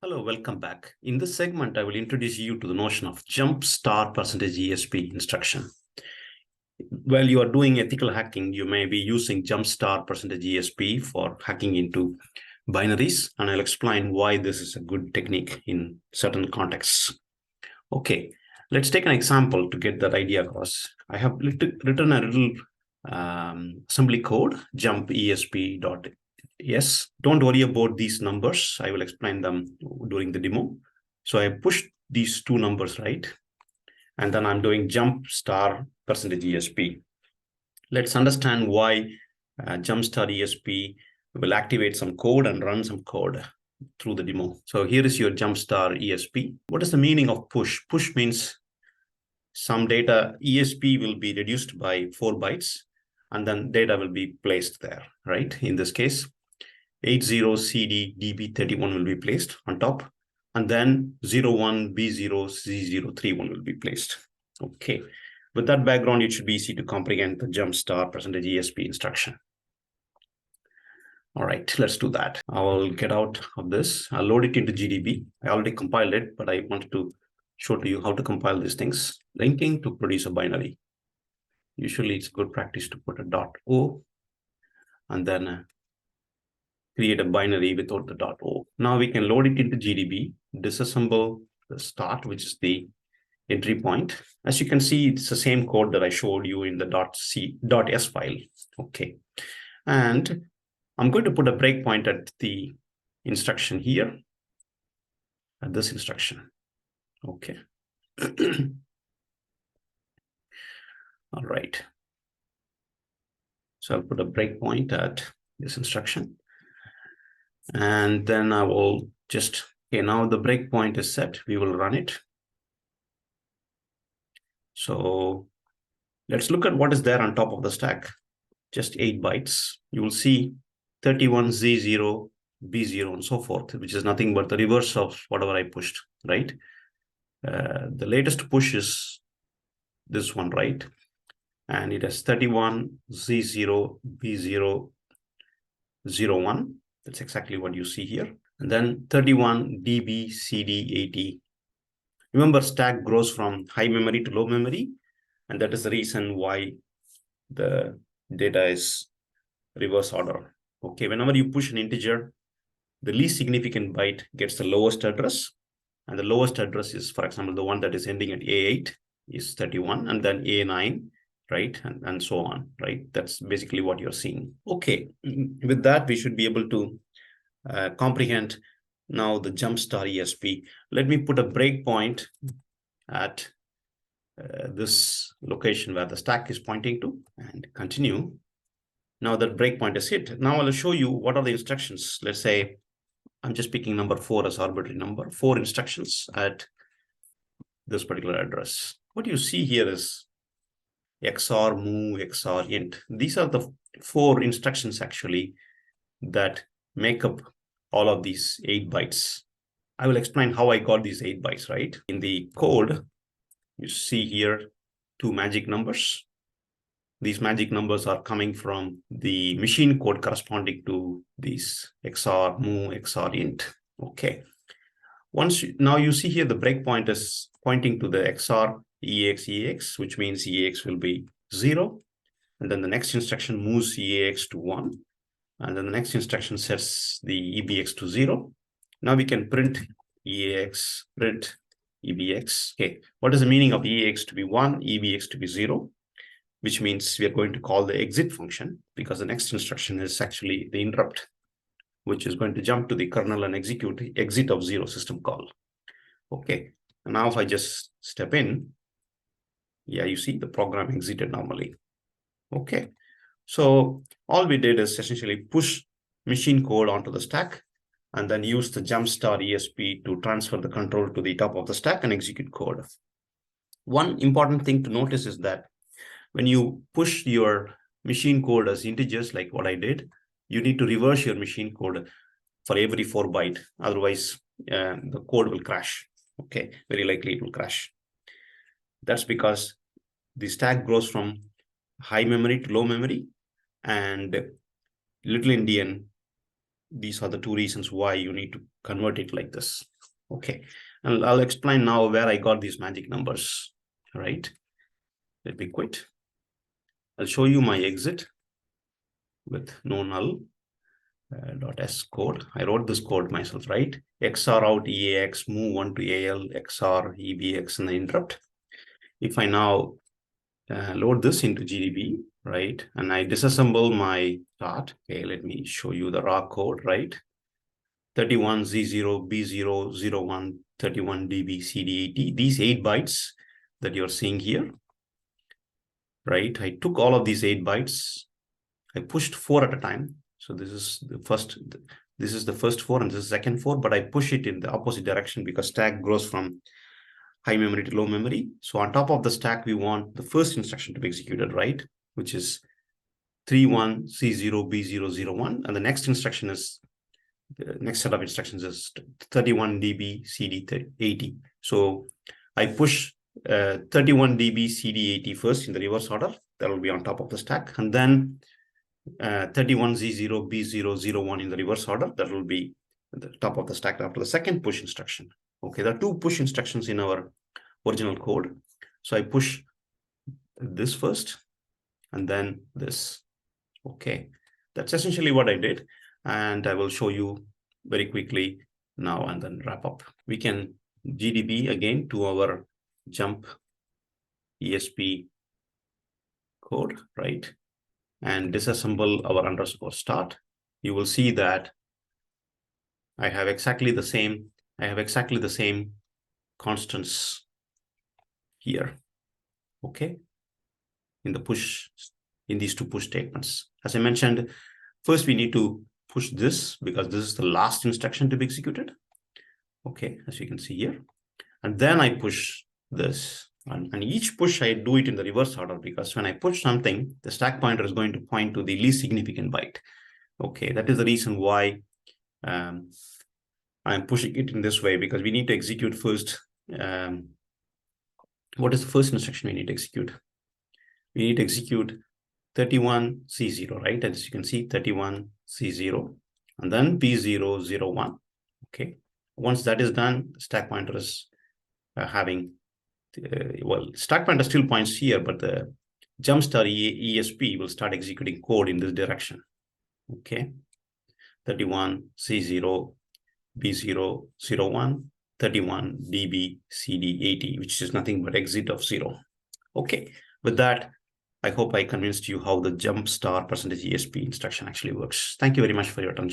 Hello, welcome back. In this segment, I will introduce you to the notion of jump star percentage ESP instruction. While you are doing ethical hacking, you may be using jump star percentage ESP for hacking into binaries, and I'll explain why this is a good technique in certain contexts. Okay, let's take an example to get that idea across. I have written a little assembly code, jump ESP. Yes, don't worry about these numbers. I will explain them during the demo. So I pushed these two numbers, right? And then I'm doing jump star percentage ESP. Let's understand why jump star ESP will activate some code and run some code through the demo. So here is your jump star ESP. What is the meaning of push? Push means some data ESP will be reduced by 4 bytes, and then data will be placed there, right? In this case, 80CD DB31 will be placed on top, and then 01 B0 C031 will be placed. Okay, with that background, it should be easy to comprehend the jump star percentage ESP instruction. All right, let's do that. I will get out of this. I'll load it into GDB. I already compiled it, but I wanted to show to you how to compile these things. Linking to produce a binary. Usually it's good practice to put a .o and then create a binary without the .o. Now we can load it into GDB, disassemble the start, which is the entry point. As you can see, it's the same code that I showed you in the .s file. Okay, and I'm going to put a breakpoint at the instruction here, at this instruction. Okay. All right. So I'll put a breakpoint at this instruction. And then I will just, okay, now the breakpoint is set. We will run it. So let's look at what is there on top of the stack. Just 8 bytes. You will see 31Z0, B0, and so forth, which is nothing but the reverse of whatever I pushed, right? The latest push is this one, right? And it has 31Z0, B0, 01. That's exactly what you see here. And then 31 DB, CD, 80. Remember, stack grows from high memory to low memory, and that is the reason why the data is reverse order. Okay, whenever you push an integer, the least significant byte gets the lowest address, and the lowest address is, for example, the one that is ending at A8 is 31, and then A9, right? And so on, right? That's basically what you're seeing. Okay, with that, we should be able to comprehend now the jump star ESP. Let me put a breakpoint at this location where the stack is pointing to and continue. Now that breakpoint is hit. Now I'll show you what are the instructions. Let's say I'm just picking number 4 as arbitrary number, 4 instructions at this particular address. What you see here is XOR, move, XOR, int. These are the 4 instructions actually that make up all of these 8 bytes. I will explain how I got these 8 bytes, right? In the code, you see here 2 magic numbers. These magic numbers are coming from the machine code corresponding to these XOR, move, XOR, int. Okay. Now you see here the breakpoint is pointing to the XOR EAX, which means EAX will be 0. And then the next instruction moves EAX to 1. And then the next instruction sets the EBX to 0. Now we can print EAX, print EBX. Okay, what is the meaning of EAX to be 1, EBX to be 0? Which means we are going to call the exit function, because the next instruction is actually the interrupt, which is going to jump to the kernel and execute the exit of 0 system call. Okay, and now if I just step in, yeah, you see the program exited normally. Okay, so all we did is essentially push machine code onto the stack and then use the jump star ESP to transfer the control to the top of the stack and execute code. One important thing to notice is that when you push your machine code as integers, like what I did, you need to reverse your machine code for every 4 byte. Otherwise, the code will crash. Okay, very likely it will crash. That's because the stack grows from high memory to low memory, and little endian, these are the 2 reasons why you need to convert it like this. Okay, and I'll explain now where I got these magic numbers, right? Let me quit. I'll show you my exit with no null .s code. I wrote this code myself, right? XR out EAX, move 1 to AL, XR EBX in the interrupt. If I now load this into GDB, right, and I disassemble my start, okay, let me show you the raw code, right? 31 Z0 B0 01 31 DB CD80, these 8 bytes that you're seeing here, right? I took all of these 8 bytes, I pushed 4 at a time. So this is the first 4 and this is the second 4, but I push it in the opposite direction because stack grows from high memory to low memory. So on top of the stack, we want the first instruction to be executed, right? Which is 31 C0 B0 01. And the next instruction is, the next set of instructions is 31 dB CD80. So I push 31 dB CD80 first in the reverse order. That will be on top of the stack. And then 31 Z0 B0 01 in the reverse order. That will be at the top of the stack after the second push instruction. Okay, there are 2 push instructions in our original code. So I push this first and then this. Okay, that's essentially what I did. And I will show you very quickly now and then wrap up. We can GDB again to our jump ESP code, right? And disassemble our underscore start. You will see that I have exactly the same constants here, okay, in these 2 push statements. As I mentioned, first we need to push this because this is the last instruction to be executed, okay, as you can see here. And then I push this, and each push I do it in the reverse order because when I push something, the stack pointer is going to point to the least significant byte. Okay, that is the reason why I'm pushing it in this way, because we need to execute first. What is the first instruction we need to execute? We need to execute 31 C0, right? As you can see, 31 C0, and then B0 01. Okay. Once that is done, stack pointer is having, well, stack pointer still points here, but the jumpstart ESP will start executing code in this direction. Okay. 31 C0 B0 01 31 dB CD80, which is nothing but exit of 0. Okay. With that, I hope I convinced you how the jump star % ESP instruction actually works. Thank you very much for your attention.